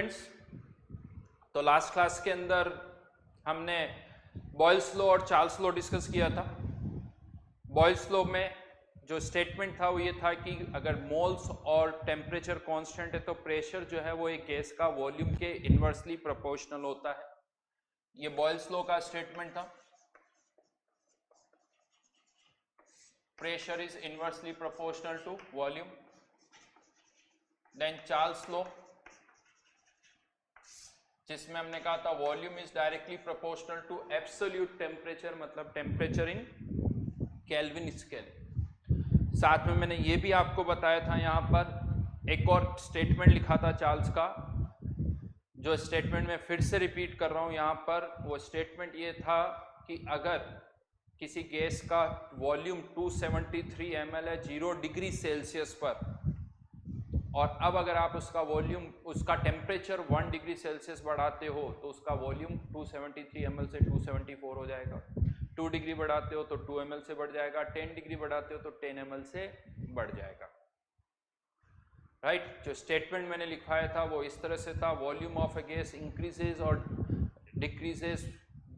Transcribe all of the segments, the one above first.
Friends, तो last class के अंदर हमने बॉयल्स लॉ और चार्ल्स लॉ डिस्कस किया था। बॉयल्स लॉ में जो स्टेटमेंट था वो ये था कि अगर मोल्स और टेम्परेचर कांस्टेंट है तो प्रेशर जो है वो एक गैस का वॉल्यूम के इनवर्सली प्रोपोर्शनल होता है। ये बॉयल्स लॉ का स्टेटमेंट था। Pressure is inversely proportional to volume. Then Charles law, जिसमें हमने कहा था volume is directly proportional to absolute temperature, मतलब टेम्परेचर इन केल्विन स्केल। साथ में मैंने ये भी आपको बताया था, यहाँ पर एक और स्टेटमेंट लिखा था चार्ल्स का, जो स्टेटमेंट मैं फिर से रिपीट कर रहा हूँ यहाँ पर। वो स्टेटमेंट ये था कि अगर किसी गैस का वॉल्यूम 273 ml है 0 डिग्री सेल्सियस पर, और अब अगर आप उसका वॉल्यूम, उसका टेम्परेचर 1 डिग्री सेल्सियस बढ़ाते हो तो उसका वॉल्यूम 273 ml से 274 हो जाएगा। 2 डिग्री बढ़ाते हो तो 2 ml से बढ़ जाएगा, 10 डिग्री बढ़ाते हो तो 10 ml से बढ़ जाएगा। राइट, जो स्टेटमेंट मैंने लिखाया था वो इस तरह से था, volume of a gas increases और decreases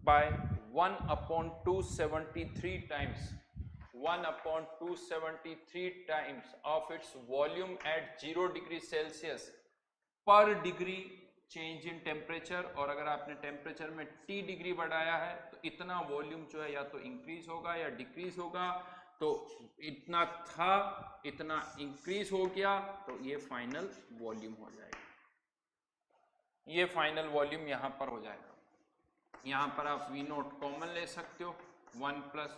by 1/273 times 1/273 times of its volume at 0 degree Celsius पर डिग्री चेंज इन टेम्परेचर। और अगर आपने टेम्परेचर में T डिग्री बढ़ाया है तो इतना वॉल्यूम जो है या तो इंक्रीज होगा या डिक्रीज होगा। तो इतना था, इतना इंक्रीज हो गया तो ये फाइनल वॉल्यूम हो जाएगा। ये फाइनल वॉल्यूम यहां पर हो जाएगा। यहां पर आप V नोट कॉमन ले सकते हो, 1 +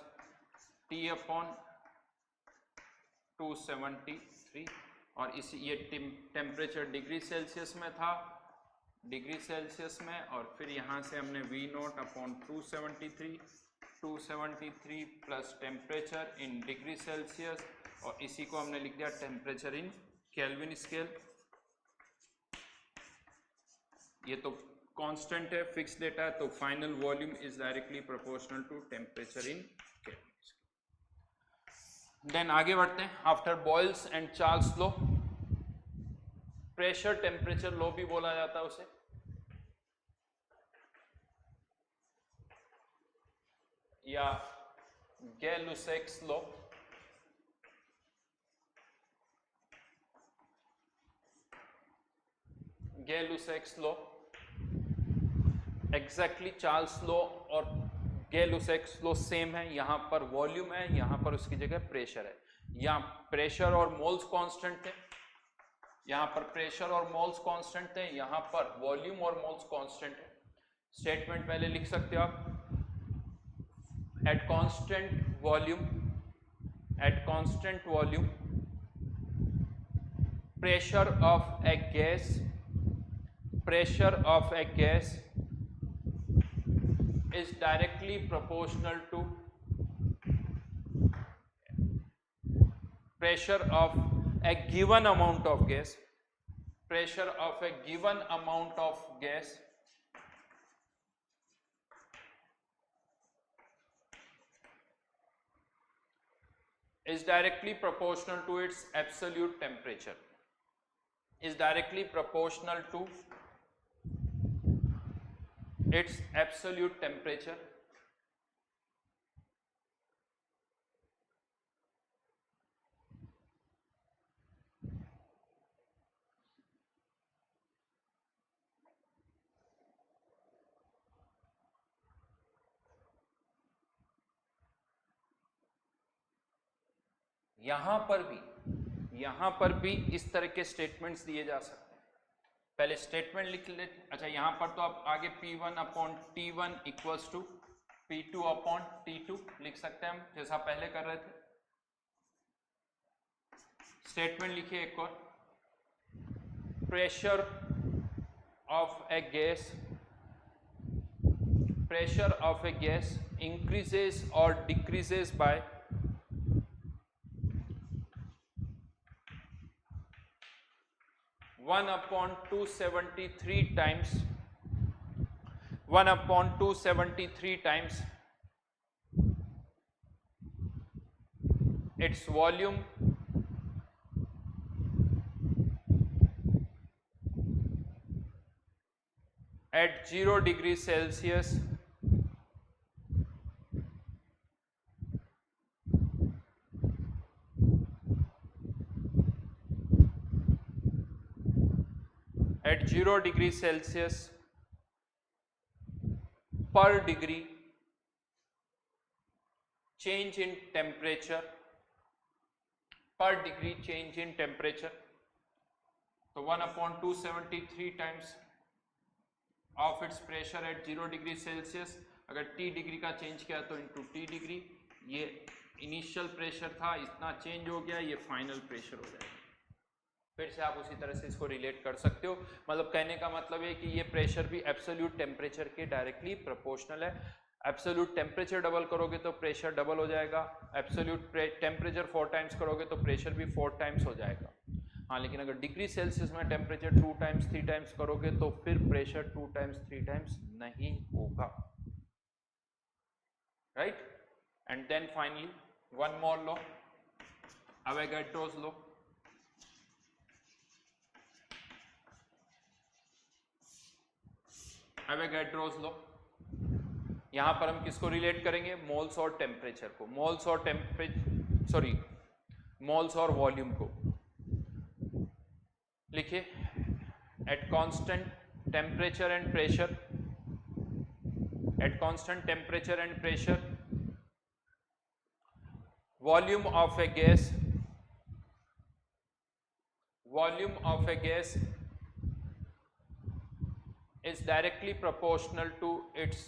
T/273, और इसी ये टेम्परेचर डिग्री सेल्सियस में था, डिग्री सेल्सियस में, और फिर यहाँ से हमने V naught upon 273 plus temperature in degree Celsius, और इसी को हमने लिख दिया टेम्परेचर इन केल्विन स्केल। ये तो कांस्टेंट है, फिक्स डेटा है, तो final volume is directly proportional to temperature in Kelvin. Then आगे बढ़ते हैं। After Boyle's and Charles law, pressure temperature law भी बोला जाता है उसे, या Gay-Lussac's law. Gay-Lussac's law exactly Charles law और गै-लुसैक्स लॉ सेम है। यहां पर वॉल्यूम है, यहां पर उसकी जगह प्रेशर है। यहां प्रेशर और मोल्स कांस्टेंट थे, यहां पर प्रेशर और मोल्स कांस्टेंट थे, यहां पर वॉल्यूम और मोल्स कांस्टेंट है। स्टेटमेंट पहले लिख सकते हो आप, at constant volume pressure of a gas is directly proportional to pressure of a given amount of gas. Pressure of a given amount of gas is directly proportional to its absolute temperature. Is directly proportional to its absolute temperature. यहां पर भी इस तरह के statements दिए जा सकते हैं। पहले स्टेटमेंट लिख ले। अच्छा, यहां पर तो आप आगे P1/T1 इक्वल्स टू P2/T2 लिख सकते हैं हम, जैसा पहले कर रहे थे। स्टेटमेंट लिखिए एक और, pressure of a gas increases और decreases by 1/273 times its volume at 0 degree Celsius at 0 degree Celsius per degree change in temperature, per degree change in temperature, तो 1/273 times of its pressure at 0 degree Celsius, अगर T degree का change किया तो into T degree, ये initial pressure था, इतना change हो गया, ये फाइनल प्रेशर हो जाएगा। फिर से आप उसी तरह से इसको रिलेट कर सकते हो, मतलब कहने का मतलब है कि ये प्रेशर भी एब्सोल्यूट टेम्परेचर के डायरेक्टली प्रोपोर्शनल है। एब्सोल्यूट टेम्परेचर डबल करोगे तो प्रेशर डबल हो जाएगा, एब्सोल्यूट टेम्परेचर 4 टाइम्स करोगे तो प्रेशर भी 4 टाइम्स हो जाएगा। हाँ, लेकिन अगर डिग्री सेल्सियस में टेम्परेचर 2 टाइम्स 3 टाइम्स करोगे तो फिर प्रेशर 2 टाइम्स 3 टाइम्स नहीं होगा, right. And then finally one more law, Avogadro's law. Avogadro's law, यहां पर हम किसको रिलेट करेंगे? मोल्स और टेम्परेचर को, मोल्स और वॉल्यूम को। लिखिए, at constant temperature and pressure, at constant temperature and pressure, volume of a gas, volume of a gas is directly proportional to its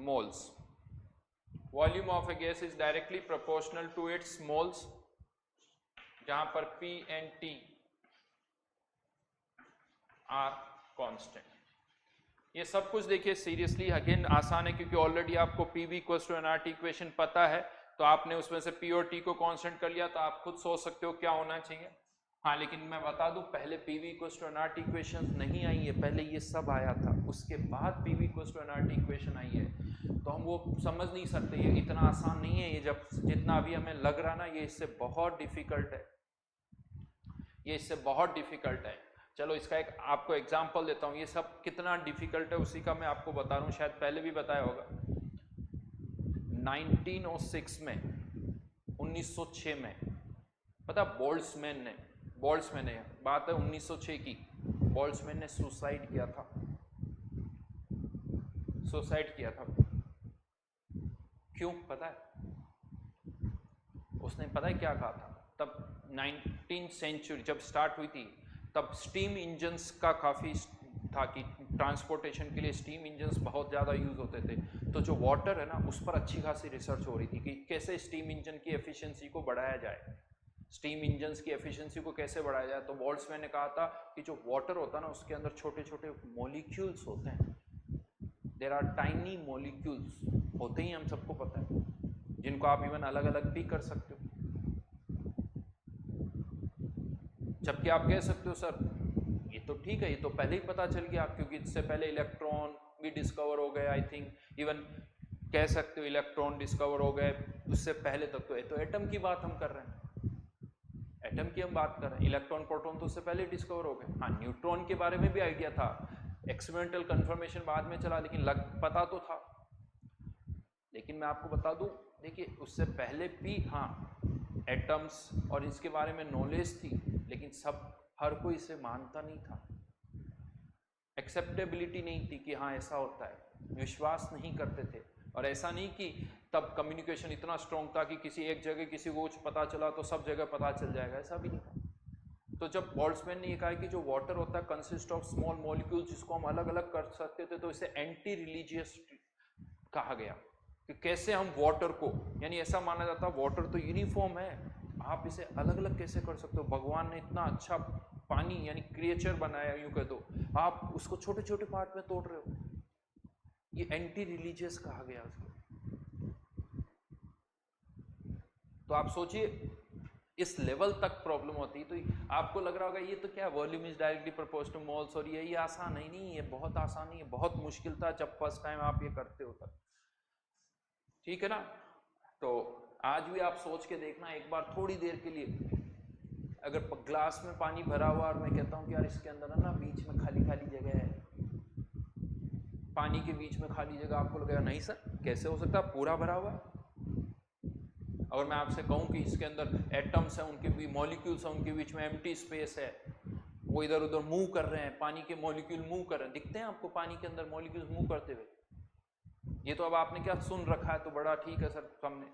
moles. Volume of a gas is directly proportional to its moles, जहां पर P and T are constant। ये सब कुछ देखिए seriously again आसान है, क्योंकि already आपको PV equals to nRT equation पता है, तो आपने उसमें से P और T को कांस्टेंट कर लिया, तो आप खुद सोच सकते हो क्या होना चाहिए। हाँ, लेकिन मैं बता दूं, पहले PV equals to nRT equation नहीं आई है, पहले ये सब आया था, उसके बाद PV equals to nRT equation आई है, तो हम वो समझ नहीं सकते। ये इतना आसान नहीं है, ये जब जितना अभी हमें लग रहा ना, ये इससे बहुत डिफिकल्ट है, ये इससे बहुत डिफिकल्ट है। चलो इसका एक आपको एग्जाम्पल देता हूँ, ये सब कितना डिफिकल्ट है उसी का मैं आपको बता रहा हूँ, शायद पहले भी बताया होगा। 1906 में, 1906 में, पता बोल्ट्जमैन ने बात है 1906 की, बोल्ट्जमैन ने सुसाइड किया था, क्यों पता है? उसने पता है क्या कहा था? तब 19th सेंचुरी जब स्टार्ट हुई थी, तब स्टीम इंजन्स का काफ़ी था कि ट्रांसपोर्टेशन के लिए स्टीम इंजन्स बहुत ज़्यादा यूज़ होते थे, तो जो वाटर है ना, उस पर अच्छी खासी रिसर्च हो रही थी कि कैसे स्टीम इंजन की एफिशिएंसी को बढ़ाया जाए, स्टीम इंजन्स की एफिशिएंसी को कैसे बढ़ाया जाए। तो बोल्ट्जमैन ने कहा था कि जो वाटर होता है ना, उसके अंदर छोटे छोटे मॉलिक्यूल्स होते हैं, देयर आर टाइनी मॉलिक्यूल्स होते ही, हम सबको पता है, जिनको आप इवन अलग अलग भी कर सकते हो। जबकि आप कह सकते हो सर ये तो ठीक है, ये तो पहले ही पता चल गया, क्योंकि इससे पहले इलेक्ट्रॉन भी डिस्कवर हो गए, आई थिंक इवन कह सकते हो इलेक्ट्रॉन डिस्कवर हो गए, उससे पहले तक तो एटम की बात हम कर रहे हैं, एटम की हम बात कर रहे हैं, इलेक्ट्रॉन प्रोटॉन तो उससे पहले डिस्कवर हो गए। हाँ, न्यूट्रॉन के बारे में भी आइडिया था, एक्सपेरिमेंटल कंफर्मेशन बाद में चला, लेकिन पता तो था। लेकिन मैं आपको बता दूं, देखिए उससे पहले भी हाँ एटम्स और इसके बारे में नॉलेज थी, लेकिन हर कोई इसे मानता नहीं था, एक्सेप्टेबिलिटी नहीं थी कि हाँ ऐसा होता है, विश्वास नहीं करते थे। और ऐसा नहीं कि तब कम्युनिकेशन इतना स्ट्रॉन्ग था कि किसी एक जगह किसी को कुछ पता चला तो सब जगह पता चल जाएगा, ऐसा भी नहीं था। तो जब बोल्ट्जमैन ने ये कहा कि जो वाटर होता है कंसिस्ट ऑफ स्मॉल मॉलिक्यूल, जिसको हम अलग अलग कर सकते थे, तो इसे एंटी रिलीजियस कहा गया कि कैसे हम वाटर को, यानी ऐसा माना जाता वाटर तो यूनिफॉर्म है, आप इसे अलग अलग कैसे कर सकते हो? भगवान ने इतना अच्छा पानी यानी क्रिएचर बनाया, यूं कह दो, आप उसको छोटे छोटे पार्ट में तोड़ रहे हो, ये एंटी रिलीजियस कहा गया उसको। तो आप सोचिए इस लेवल तक प्रॉब्लम होती, तो आपको लग रहा होगा ये तो क्या volume is directly proportional to moles, और ये आसान है नहीं, ये बहुत आसान नहीं है, बहुत मुश्किल था जब फर्स्ट टाइम आप ये करते हो तब, ठीक है ना। तो आज भी आप सोच के देखना एक बार थोड़ी देर के लिए, अगर ग्लास में पानी भरा हुआ और मैं कहता हूँ कि यार इसके अंदर ना बीच में खाली खाली जगह है, पानी के बीच में खाली जगह, आपको लगेगा नहीं सर कैसे हो सकता है, पूरा भरा हुआ है। अगर मैं आपसे कहूँ कि इसके अंदर एटम्स हैं, उनके भी मॉलिक्यूल्स हैं, उनके बीच में एम्प्टी स्पेस है, वो इधर उधर मूव कर रहे हैं, पानी के मॉलिक्यूल मूव कर रहे हैं, दिखते हैं आपको पानी के अंदर मॉलिक्यूल्स मूव करते हुए? ये तो अब आपने क्या सुन रखा है तो बड़ा ठीक है सर, हमने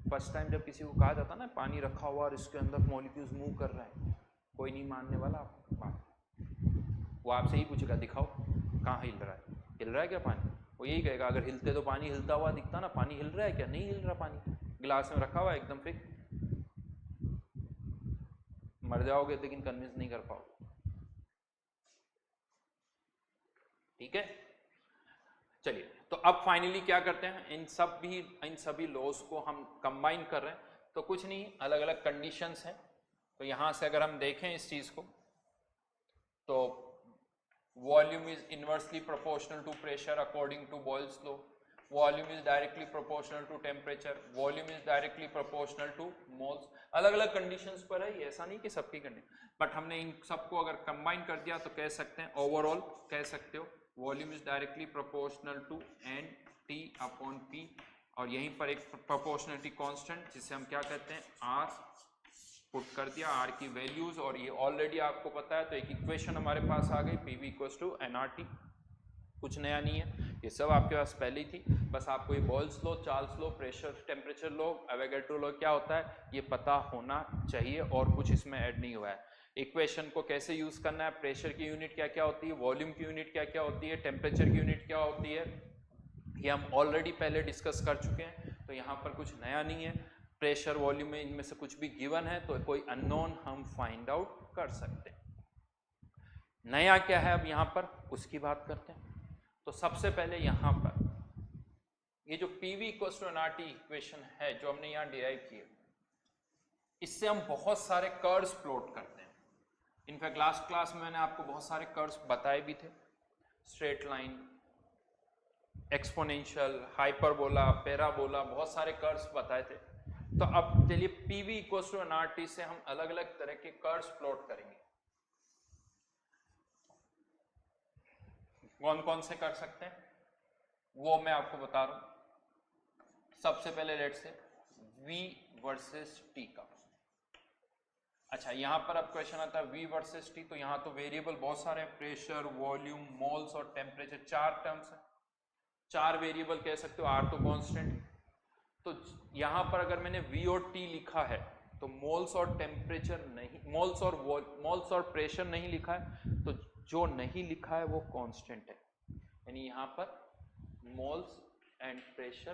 फर्स्ट टाइम जब किसी को कहा जाता ना पानी रखा हुआ और इसके अंदर मॉलिक्यूल्स मूव कर रहे हैं, कोई नहीं मानने वाला आप बात। वो आपसे ही पूछेगा दिखाओ कहाँ हिल रहा है क्या पानी? वो यही कहेगा अगर हिलते तो पानी हिलता हुआ दिखता ना, पानी हिल रहा है क्या? नहीं हिल रहा पानी, गिलास में रखा हुआ है एकदम फिक्स। मर जाओगे लेकिन कन्विंस नहीं कर पाओगे। ठीक है, चलिए तो अब फाइनली क्या करते हैं, इन सभी लॉज को हम कंबाइन कर रहे हैं, तो कुछ नहीं अलग अलग कंडीशंस हैं। तो यहां से अगर हम देखें इस चीज को, तो volume is inversely proportional to pressure according to Boyle's law, volume is directly proportional to temperature, volume is directly proportional to moles. अलग अलग कंडीशंस पर है, ऐसा नहीं कि सबकी कंडीशन, बट हमने इन सबको अगर कंबाइन कर दिया तो कह सकते हैं ओवरऑल कह सकते हो volume is directly proportional to N T upon P, और यहीं पर एक प्रोपोर्शनलिटी कांस्टेंट जिसे हम क्या कहते हैं आर पुट कर दिया, आर की वैल्यूज, और ये ऑलरेडी आपको पता है तो एक इक्वेशन हमारे पास आ गई, P V equals to N R T. कुछ नया नहीं है, ये सब आपके पास पहले ही थी, बस आपको ये Boyle's law, Charles law, pressure temperature law, Avogadro law क्या होता है ये पता होना चाहिए, और कुछ इसमें ऐड नहीं हुआ है। इक्वेशन को कैसे यूज करना है, प्रेशर की यूनिट क्या क्या होती है, वॉल्यूम की यूनिट क्या क्या होती है, टेम्परेचर की यूनिट क्या होती है, ये हम ऑलरेडी पहले डिस्कस कर चुके हैं, तो यहाँ पर कुछ नया नहीं है। प्रेशर वॉल्यूम में इनमें से कुछ भी गिवन है तो कोई अननोन हम फाइंड आउट कर सकते हैं। नया क्या है अब यहाँ पर उसकी बात करते हैं। तो सबसे पहले यहाँ पर ये जो PV equals to NRT equation है जो हमने यहाँ डिराइव की है, इससे हम बहुत सारे कर्व्स प्लॉट करते हैं। इनफैक्ट लास्ट क्लास में मैंने आपको बहुत सारे कर्व्स बताए भी थे, straight line, exponential, hyperbola, parabola, बहुत सारे कर्व्स बताए थे। तो अब चलिए पीवी इक्वल्स टू एनआरटी से हम अलग अलग तरह के कर्व्स प्लॉट करेंगे। कौन कौन से कर सकते हैं वो मैं आपको बता रहा हूं। सबसे पहले let's say V versus T का। अच्छा यहां पर अब क्वेश्चन आता है V वर्सेस T, तो यहां तो वेरिएबल बहुत सारे हैं, प्रेशर, वॉल्यूम, मोल्स और टेम्परेचर, चार टर्म्स है, चार वेरिएबल कह सकते हो, R तो कांस्टेंट। तो यहां पर अगर मैंने V और T लिखा है तो मोल्स और टेम्परेचर नहीं, मोल्स और प्रेशर नहीं लिखा है, तो जो नहीं लिखा है वो कांस्टेंट है, यानी यहां पर मोल्स एंड प्रेशर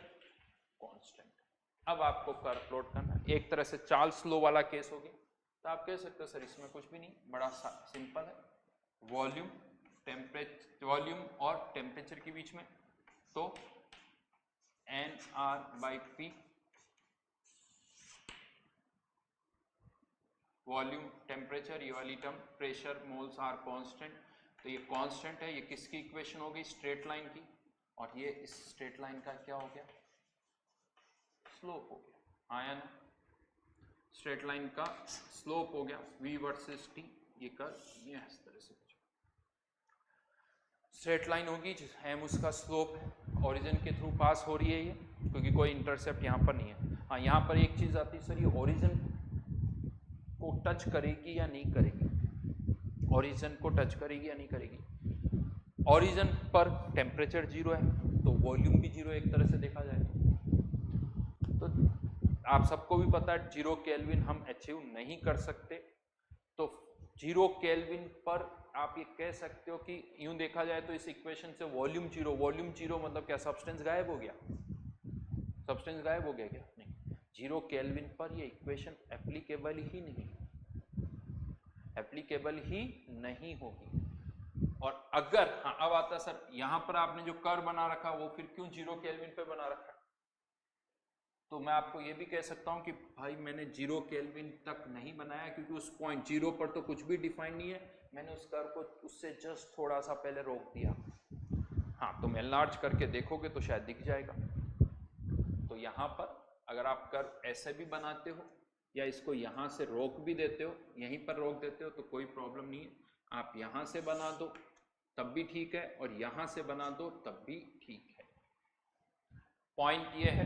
कांस्टेंट। अब आपको कर्व प्लॉट करना है, एक तरह से चार्ल्स लॉ वाला केस हो गया। तो आप कह सकते हो सर इसमें कुछ भी नहीं, बड़ा सिंपल है, वॉल्यूम और टेम्परेचर के बीच में, तो N R by P, volume temperature ये वाली term, pressure moles are constant, तो ये कांस्टेंट है, ये किसकी इक्वेशन हो गई, स्ट्रेट लाइन की, और ये इस स्ट्रेट लाइन का क्या हो गया, स्लोप हो गया, आया ना, स्ट्रेट लाइन का स्लोप हो गया V वर्सेस T, ये कर्व ये इस तरह से स्ट्रेट लाइन होगी, एम उसका स्लोप है, ओरिजिन के थ्रू पास हो रही है ये, क्योंकि कोई इंटरसेप्ट यहाँ पर नहीं है। हाँ यहाँ पर एक चीज आती है सर, ये ओरिजिन को टच करेगी या नहीं करेगी, ओरिजिन को टच करेगी या नहीं करेगी। ओरिजिन पर टेम्परेचर जीरो है तो वॉल्यूम भी जीरो, एक तरह से देखा जाए तो आप सबको भी पता है 0 केल्विन हम अचीव नहीं कर सकते, तो 0 केल्विन पर आप ये कह सकते हो कि यूं देखा जाए तो इस इक्वेशन से वॉल्यूम जीरो मतलब क्या सब्सटेंस गायब हो गया, सब्सटेंस गायब हो गया क्या, नहीं, 0 केल्विन पर ये इक्वेशन एप्लीकेबल ही नहीं होगी। और अगर हाँ अब आता सर यहां पर आपने जो कर्व बना रखा वो फिर क्यों 0 केल्विन पे बना रखा, तो मैं आपको ये भी कह सकता हूं कि भाई मैंने 0 केल्विन तक नहीं बनाया क्योंकि उस पॉइंट 0 पर तो कुछ भी डिफाइन नहीं है, मैंने उस कर्व को उससे जस्ट थोड़ा सा पहले रोक दिया। हाँ तुम एनलार्ज करके देखोगे तो शायद दिख जाएगा। तो यहाँ पर अगर आप कर्व ऐसे भी बनाते हो या इसको यहाँ से रोक भी देते हो, यहीं पर रोक देते हो तो कोई प्रॉब्लम नहीं है, आप यहाँ से बना दो तब भी ठीक है, और यहां से बना दो तब भी ठीक है। पॉइंट ये है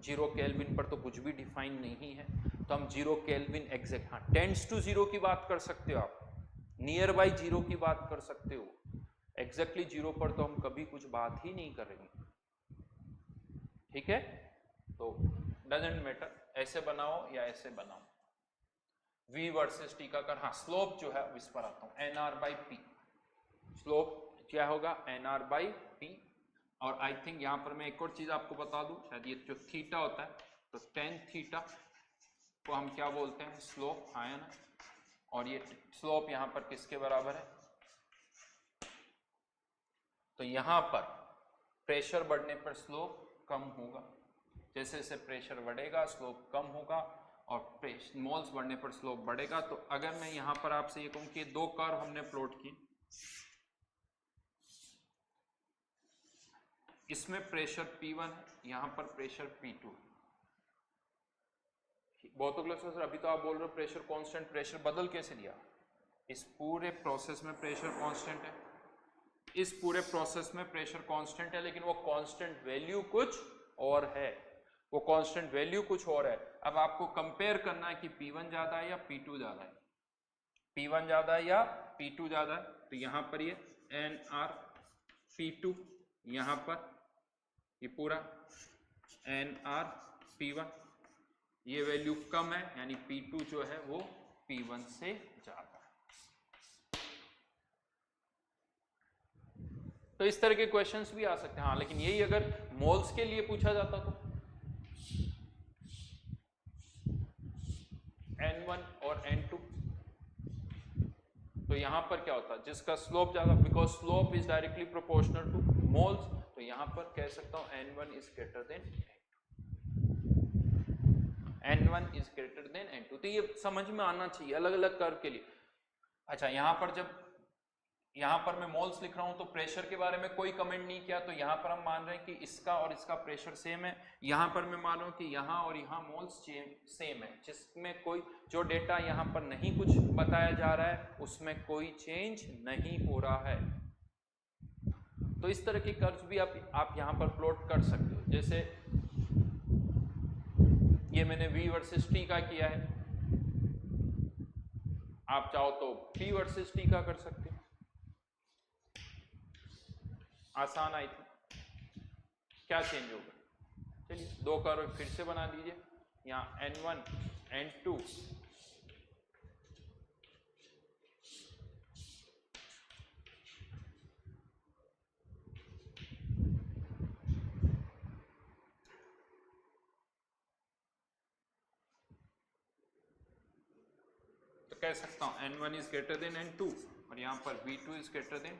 0 केल्विन पर तो कुछ भी डिफाइन नहीं है, तो हम 0 केल्विन एग्जैक्ट, हाँ टेंड्स टू 0 की बात कर सकते हो आप, नियर बाई 0 की बात कर सकते हो, एग्जैक्टली 0 पर तो हम कभी कुछ बात ही नहीं करेंगे। ठीक है, तो डजेंट मैटर, ऐसे बनाओ या ऐसे बनाओ। V वर्सेस टी का कर, हाँ स्लोप जो है इस पर आता हूं, NR/P, स्लोप क्या होगा NR/P। और आई थिंक यहां पर मैं एक और चीज आपको बता दूं, शायद ये जो थीटा होता है, तो tan थीटा को हम क्या बोलते हैं, स्लोप, आया ना, और ये स्लोप यहां पर किसके बराबर है, तो यहां पर प्रेशर बढ़ने पर स्लोप कम होगा, जैसे जैसे प्रेशर बढ़ेगा स्लोप कम होगा, और मोल्स बढ़ने पर स्लोप बढ़ेगा। तो अगर मैं यहां पर आपसे ये कहूं कि दो कर्व हमने प्लॉट किए, इसमें प्रेशर P1 है, यहां पर प्रेशर P2 है। बहुत सर अभी तो आप बोल रहे हो प्रेशर कांस्टेंट, प्रेशर बदल कैसे दिया, इस पूरे प्रोसेस में प्रेशर कांस्टेंट है, इस पूरे प्रोसेस में प्रेशर कांस्टेंट है, लेकिन वो कांस्टेंट वैल्यू कुछ और है, वो कांस्टेंट वैल्यू कुछ और है। अब आपको कंपेयर करना है कि P1 ज्यादा है या P2 ज्यादा है, P1 ज्यादा है या P2 ज्यादा है, तो यहां पर ये NR/P2, यहां पर ये पूरा NR/P1, ये वैल्यू कम है, यानी P2 जो है वो P1 से ज्यादा है। तो इस तरह के क्वेश्चंस भी आ सकते हैं, हाँ लेकिन यही अगर मोल्स के लिए पूछा जाता तो N1 और N2, तो यहां पर क्या होता है, जिसका स्लोप ज्यादा, because slope is directly proportional to moles, तो यहां पर कह सकता हूं N1 is greater then N1 is greater then N2। तो ये समझ में आना चाहिए अलग अलग कर्व के लिए। अच्छा, यहां पर जब यहां पर मैं मोल्स लिख रहा हूं तो प्रेशर के बारे में कोई कमेंट नहीं किया, तो यहां पर हम मान रहे हैं कि इसका और इसका प्रेशर सेम है, यहां पर मैं मान रहा हूं कि यहां और यहां मोल्स सेम है, जिसमें कोई जो डेटा यहां पर नहीं कुछ बताया जा रहा है उसमें कोई चेंज नहीं हो रहा है। तो इस तरह के कर्व्स भी आप यहां पर प्लॉट कर सकते हो, जैसे ये मैंने V वर्सेस T का किया है, आप चाहो तो P वर्सेस T का कर सकते हो, आसान आई थी, क्या चेंज होगा, चलिए दो कर्व फिर से बना दीजिए, यहाँ N1 N2 तो कह सकता हूं N1 is greater then N2, और यहां पर V2 is greater then,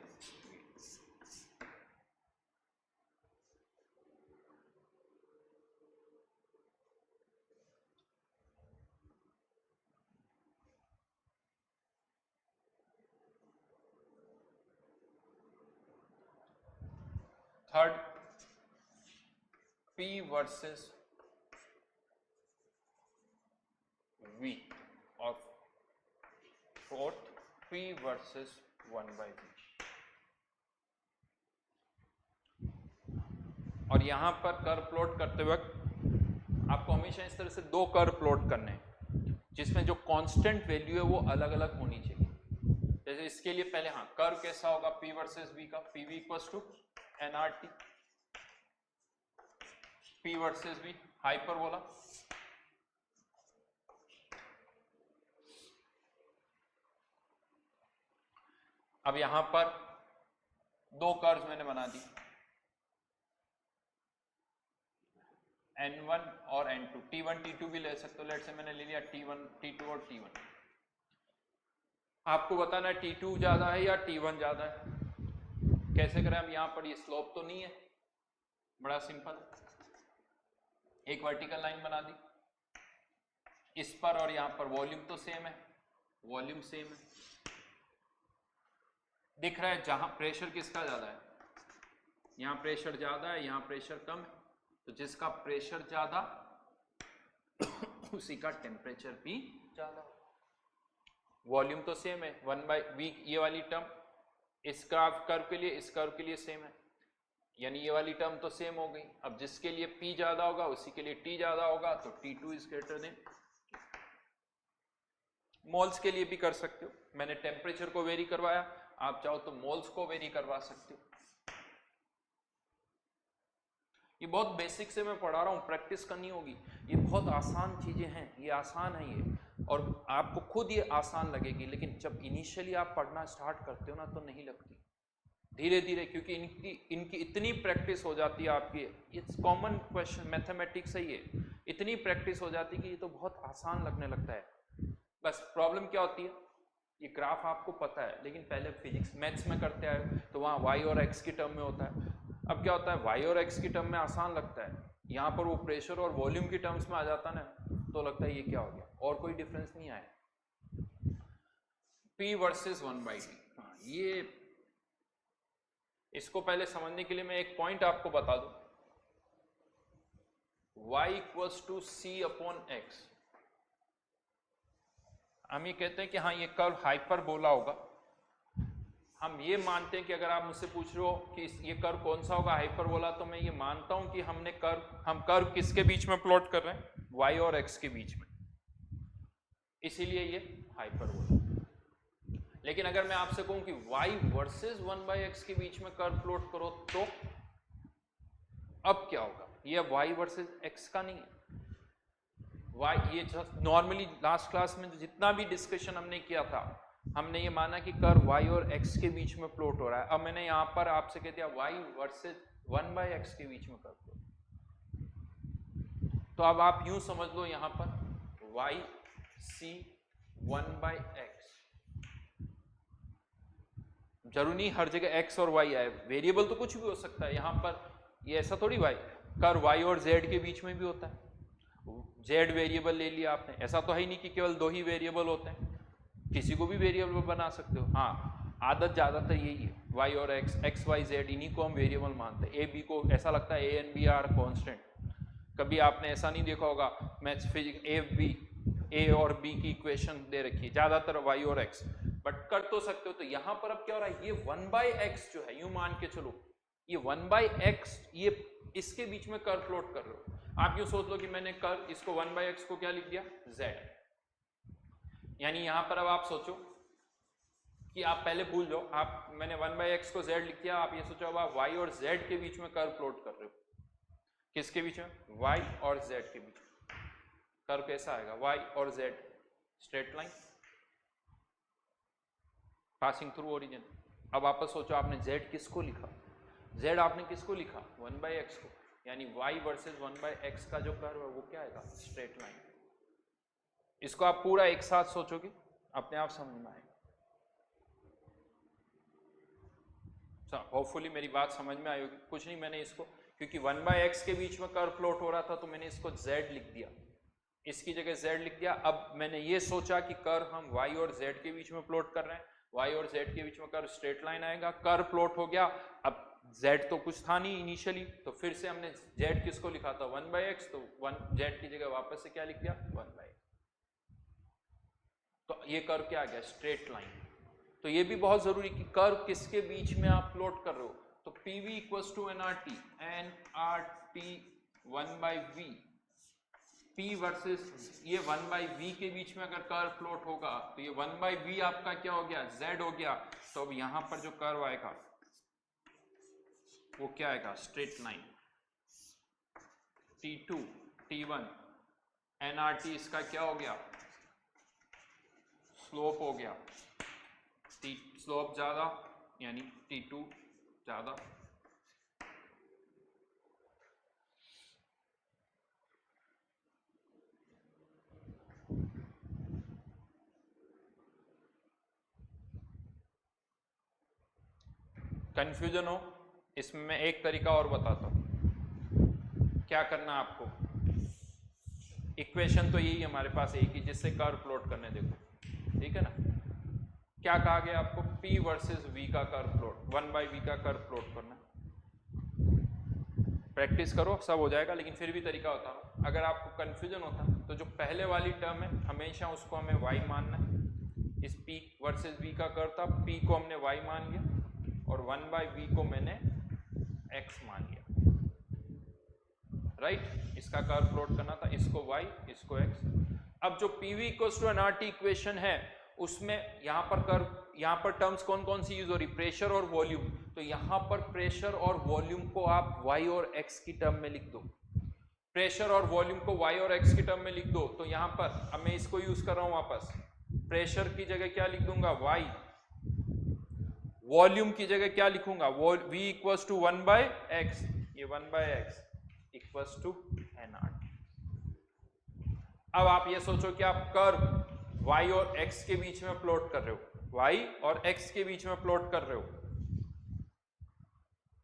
third P versus V, और फोर्थ P वर्सेस 1/V। और यहां पर कर्व प्लॉट करते वक्त आपको हमेशा इस तरह से दो कर्व प्लॉट करने हैं जिसमें जो कांस्टेंट वैल्यू है वो अलग अलग होनी चाहिए। जैसे इसके लिए पहले हाँ कर्व कैसा होगा P वर्सेस V का, PV equals to NRT, P versus V hyperbola, अब यहां पर दो कर्व्स मैंने बना दी N1 और N2, T1 T2 भी ले सकते हो, लेट से मैंने ले लिया T1 T2 और T1। आपको बताना है T2 ज्यादा है या T1 ज्यादा है, कैसे करें, अब यहां पर ये स्लोप तो नहीं है, बड़ा सिंपल, एक वर्टिकल लाइन बना दी इस पर, और यहां पर वॉल्यूम तो सेम है, वॉल्यूम सेम है, दिख रहा है जहां प्रेशर किसका ज्यादा है, यहां प्रेशर ज्यादा है यहां प्रेशर कम है, तो जिसका प्रेशर ज्यादा उसी का टेम्परेचर भी ज्यादा, वॉल्यूम तो सेम है 1/V, ये वाली टर्म इस कर्व के लिए, इस कर्व के लिए सेम है, यानी ये वाली टर्म तो सेम हो गई। अब जिसके लिए P ज्यादा होगा उसी के लिए T ज्यादा होगा, तो T2 is greater then. Moles के लिए भी कर सकते हो, मैंने टेम्परेचर को वेरी करवाया, आप चाहो तो मोल्स को वेरी करवा सकते हो। ये बहुत बेसिक से मैं पढ़ा रहा हूँ, प्रैक्टिस करनी होगी, ये बहुत आसान चीजें हैं, ये आसान है ये, और आपको खुद ये आसान लगेगी, लेकिन जब इनिशियली आप पढ़ना स्टार्ट करते हो ना तो नहीं लगती, धीरे धीरे, क्योंकि इनकी इतनी प्रैक्टिस हो जाती है आपकी, इट्स कॉमन क्वेश्चन, मैथमेटिक्स है ये, इतनी प्रैक्टिस हो जाती है कि ये तो बहुत आसान लगने लगता है। बस प्रॉब्लम क्या होती है, ये ग्राफ आपको पता है, लेकिन पहले फिजिक्स मैथ्स में करते आए तो वहाँ y और x की टर्म में होता है। अब क्या होता है, y और x की टर्म में आसान लगता है, यहाँ पर वो प्रेशर और वॉल्यूम की टर्म्स में आ जाता है ना, तो लगता है ये क्या हो गया, और कोई डिफरेंस नहीं आया। P वर्सेस 1/d, ये इसको पहले समझने के लिए मैं एक पॉइंट आपको बता दूं, y इक्वल्स टू c/x, हम ये कहते हैं कि हाँ ये कर्व हाइपरबोला होगा, हम ये मानते हैं कि अगर आप मुझसे पूछ रहे हो कि ये कर्व कौन सा होगा हाइपरबोला, तो मैं ये मानता हूं कि हम कर्व किसके बीच में प्लॉट कर रहे हैं, y और x के बीच में, इसीलिए ये हाइपरबोला। लेकिन अगर मैं आपसे कहूं कि y वर्सेस 1/x के बीच में कर्व प्लॉट करो, तो अब क्या होगा, ये y वर्सेस x का नहीं है, y ये नॉर्मली लास्ट क्लास में जितना भी डिस्कशन हमने किया था, हमने ये माना कि कर्व y और x के बीच में प्लॉट हो रहा है। अब मैंने यहां पर आपसे कह दिया y वर्सेस 1/x के बीच में कर्व प्लॉट, तो अब आप यूं समझ लो यहां पर y c 1/x, जरूरी नहीं हर जगह x और y आए, वेरिएबल तो कुछ भी हो सकता है, यहां पर ये ऐसा थोड़ी y कर्व y और z के बीच में भी होता है, z वेरिएबल ले लिया आपने, ऐसा तो है ही नहीं कि केवल दो ही वेरिएबल होते हैं, किसी को भी वेरिएबल बना सकते हो। हाँ, आदत ज्यादातर यही है, y और x y z इन्हीं को हम वेरिएबल मानते हैं, a b को ऐसा लगता है a and b are constant, कभी आपने ऐसा नहीं देखा होगा मैथ्स फिजिक्स a और b की इक्वेशन दे रखी है, ज्यादातर y और x, बट कर तो सकते हो। तो यहां पर अब क्या हो रहा है, ये 1/x जो है, यूं मान के चलो ये 1/x, ये इसके बीच में कर्व प्लॉट कर रहे हो, आप यूं सोच लो कि मैंने कर्व इसको 1/x को क्या लिख दिया, z, यानी यहां पर अब आप सोचो कि आप पहले भूल जाओ, आप मैंने 1/x को z लिख दिया, आप ये सोचो अब आप y और z के बीच में कर्व प्लॉट कर रहे हो, किसके बीच में, y और z के बीच में कर्व कैसा आएगा, y और z straight line passing through origin. अब वापस सोचो आपने z किसको लिखा, z आपने किसको लिखा, 1/x को, यानी y वर्सेस 1/x का जो कर्व है वो क्या आएगा, स्ट्रेट लाइन। इसको आप पूरा एक साथ सोचोगे अपने आप समझ में आएगा। होपफुली मेरी बात समझ में आई होगी। कुछ नहीं, मैंने इसको क्योंकि 1/x के बीच में कर्व प्लॉट हो रहा था तो मैंने इसको z लिख दिया, इसकी जगह z लिख दिया। अब मैंने ये सोचा कि कर्व हम y और z के बीच में प्लॉट कर रहे हैं, y और z के बीच में कर्व स्ट्रेट लाइन आएगा, कर्व प्लॉट हो गया। अब z तो कुछ था नहीं इनिशियली, तो फिर से हमने z किसको लिखा था, 1/x, तो z की जगह वापस से क्या लिख दिया, 1/x, तो ये कर्व क्या आ गया, स्ट्रेट लाइन। तो ये भी बहुत जरूरी कि कर्व किसके बीच में आप प्लॉट कर रहे हो, तो PV equals to nRT 1/v, P versus ये 1/v के बीच में अगर कर्व प्लॉट होगा तो ये 1/v आपका क्या हो गया, z हो गया। तो अब यहां पर जो कर्व आएगा वो क्या आएगा, straight line. T2 T1 nRT इसका क्या हो गया, स्लोप हो गया, स्लोप ज्यादा यानी T2 ज्यादा। कंफ्यूजन हो इसमें मैं एक तरीका और बताता हूं क्या करना आपको। इक्वेशन तो यही हमारे पास एक ही जिससे कर्व प्लॉट करने, देखो ठीक है ना। क्या कहा गया आपको, P वर्सेस V का कर्व प्लॉट, 1/v का कर्व प्लॉट करना। प्रैक्टिस करो सब हो जाएगा, लेकिन फिर भी तरीका होता है। अगर आपको कंफ्यूजन होता तो जो पहले वाली टर्म है हमेशा उसको हमें y मानना है। इस P वर्सेस V का कर्व था, P को हमने y मान लिया, और 1/v को मैंने x मान लिया, राइट। इसका कर्व प्लॉट करना था, इसको y इसको x। अब जो PV equals to nRT equation है उसमें यहाँ पर कर्व, यहाँ पर टर्म्स कौन कौन सी यूज हो रही, प्रेशर और वॉल्यूम। तो यहाँ पर प्रेशर और वॉल्यूम को आप y और x की टर्म में लिख दो, प्रेशर और वॉल्यूम को y और x की टर्म में लिख दो। तो यहाँ पर अब मैं इसको यूज कर रहा हूँ वापस, प्रेशर की जगह क्या लिख दूंगा y, वॉल्यूम की जगह क्या लिखूंगा v इक्वल्स टू 1/x, ये 1/x इक्वल्स टू nRT। अब आप ये सोचो कि आप कर्व y और x के बीच में प्लॉट कर रहे हो, y और x के बीच में प्लॉट कर रहे हो,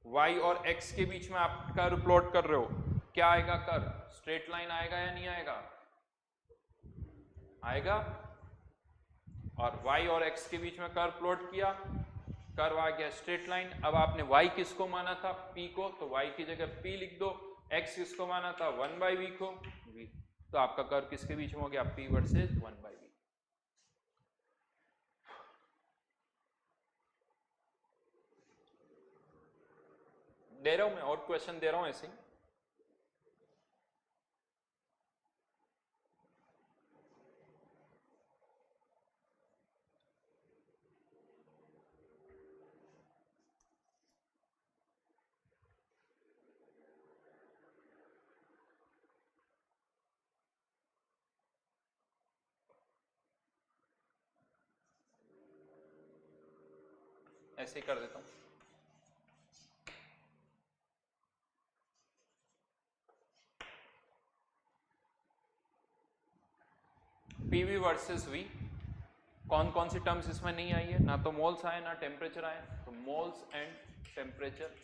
y और x के बीच में आप कर्व प्लॉट कर रहे हो, क्या आएगा कर्व, स्ट्रेट लाइन आएगा या नहीं आएगा, आएगा। और y और x के बीच में कर्व प्लॉट किया, कर्व आ गया स्ट्रेट लाइन। अब आपने y किसको माना था, p को, तो y की जगह p लिख दो, x किसको माना था 1/v को, v। तो आपका कर्व किसके बीच में हो गया, p वर्सेस 1/v। दे रहा हूं मैं, और क्वेश्चन दे रहा हूं ऐसे ही। ऐसे ही कर देता हूं। PV वर्सेस V, कौन कौन सी टर्म्स इसमें नहीं आई है, ना तो मोल्स आए ना टेम्परेचर आए, तो मोल्स एंड टेम्परेचर।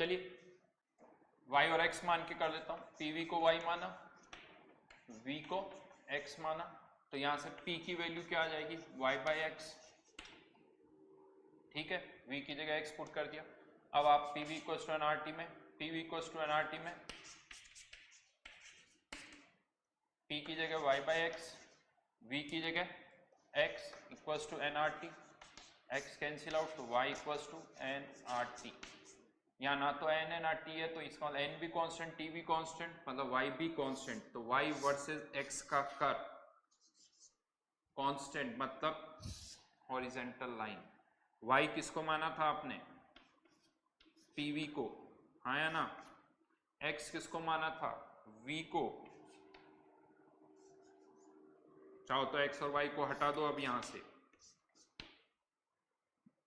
चलिए y और x मान के कर लेता हूं, PV को y माना, V को x माना, तो यहां से P की वैल्यू क्या आ जाएगी, y/x, ठीक है, V की जगह x पुट कर दिया। अब आप PV इक्वल्स टू nRT में, PV इक्वल्स टू nRT में P की जगह y/x, V की जगह x equals to nRT, x cancel out, तो y इक्वल्स टू nRT। यहाँ ना तो n है ना t है, तो इसका n भी कांस्टेंट, t भी कांस्टेंट, मतलब y भी कांस्टेंट। तो y वर्सेस x का कर्व कांस्टेंट, मतलब हॉरिजॉन्टल लाइन। y किसको माना था आपने, PV को, हाँ या ना, x किसको माना था, v को। चाहो तो x और y को हटा दो अब यहां से,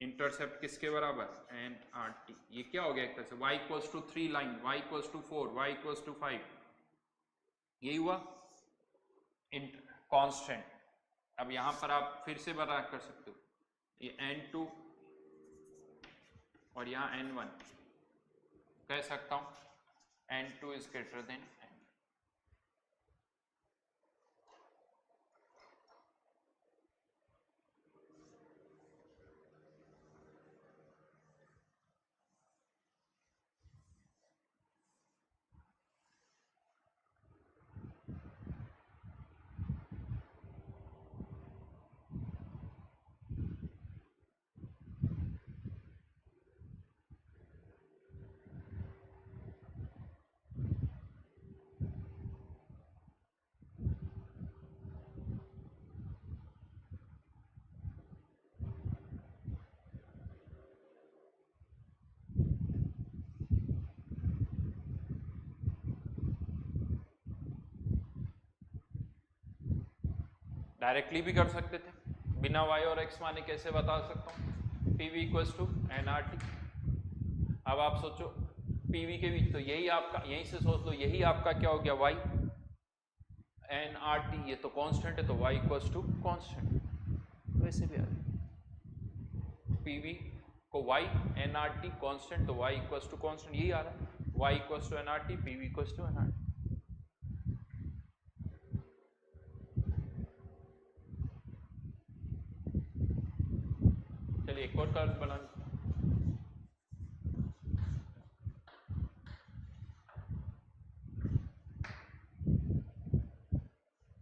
इंटरसेप्ट किसके बराबर, nRT। ये क्या हो गया एक तरह से, y equals to 3 line, y equals to 4, y equals to 5, यही हुआ कांस्टेंट। अब यहां पर आप फिर से बना कर सकते हो, ये n2 और यहाँ n1, कह सकता हूं n2 is greater then n। Directly भी कर सकते थे, बिना y और x माने कैसे बता सकता हूँ, PV इक्वल्स टू nRT। अब आप सोचो PV के बीच, तो यही आपका, यहीं से सोच लो, यही आपका क्या हो गया y, nRT, ये तो कांस्टेंट है, तो y इक्वल्स टू कांस्टेंट, वैसे भी आ जाए PV को y, nRT कांस्टेंट, तो y इक्वल्स टू कांस्टेंट, यही आ रहा है, y equals to nRT, PV equals to nRT। चलिए एक और कर्व बना,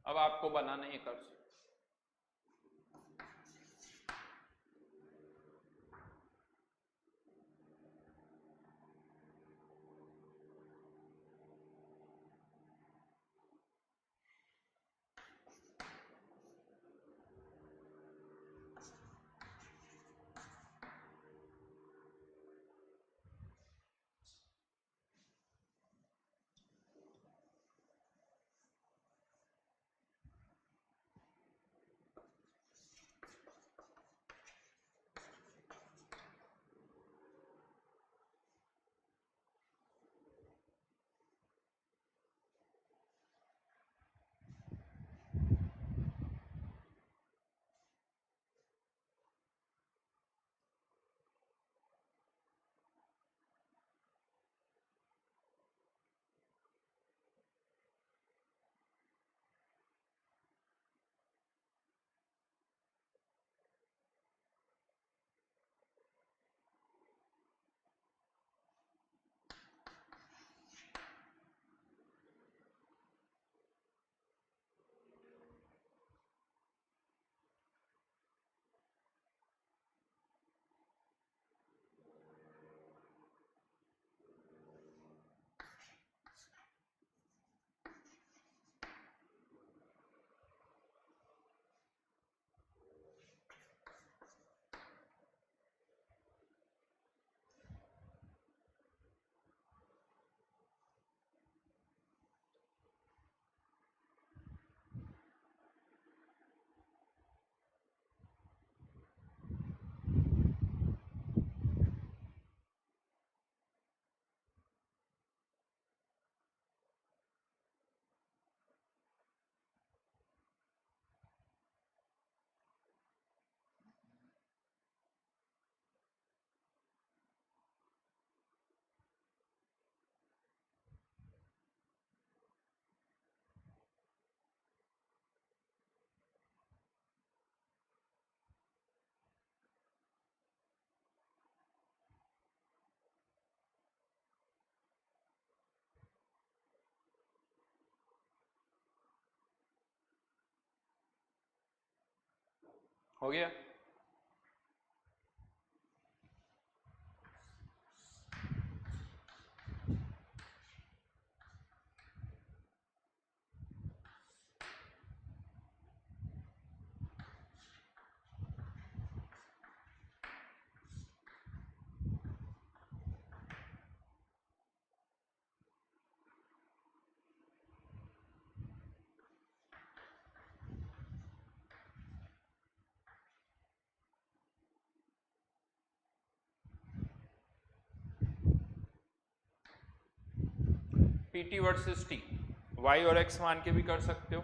अब आपको बनाना है कर्व। हो गया? PT वर्सेस T, y और x मान के भी कर सकते हो,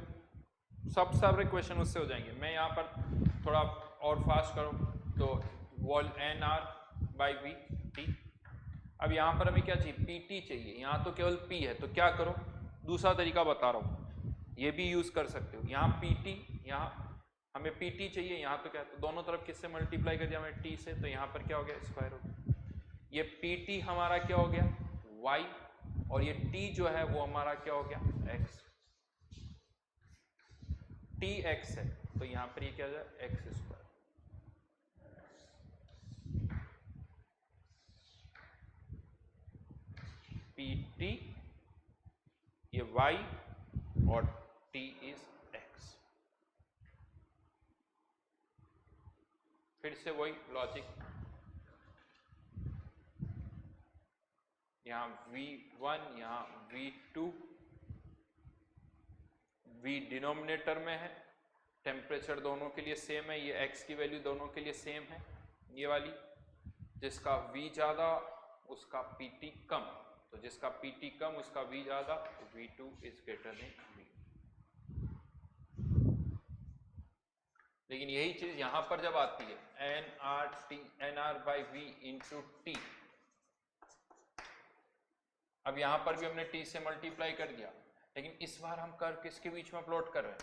सब सारे क्वेश्चन उससे हो जाएंगे। मैं यहाँ पर थोड़ा और फास्ट करूँ तो wall NR by we T. अब यहाँ पर हमें क्या चाहिए, PT चाहिए, यहाँ तो केवल P है, तो क्या करो, दूसरा तरीका बता रहा हूँ, ये भी यूज कर सकते हो। यहाँ PT, यहाँ हमें PT चाहिए, यहाँ तो क्या है, तो दोनों तरफ किससे मल्टीप्लाई कर दिया हमें, T से, तो यहाँ पर क्या हो गया, स्क्वायर हो गया। ये PT हमारा क्या हो गया, Y, और ये T जो है वो हमारा क्या हो गया, X, TX है, तो यहाँ पर ये क्या हो जाए, एक्स स्क्वायर। PT ये Y और T इज X। फिर से वही लॉजिक, यहाँ V1, यहाँ V2, V डिनोमिनेटर में है, टेम्परेचर दोनों के लिए सेम है, ये x की वैल्यू दोनों के लिए सेम है, ये वाली। जिसका v ज़्यादा उसका pt कम, तो जिसका pt कम उसका v ज़्यादा, तो v2 is greater then v। लेकिन यही चीज यहां पर जब आती है nr by v into T, अब यहां पर भी हमने t से मल्टीप्लाई कर दिया, लेकिन इस बार हम कर्व किसके बीच में प्लॉट कर रहे हैं?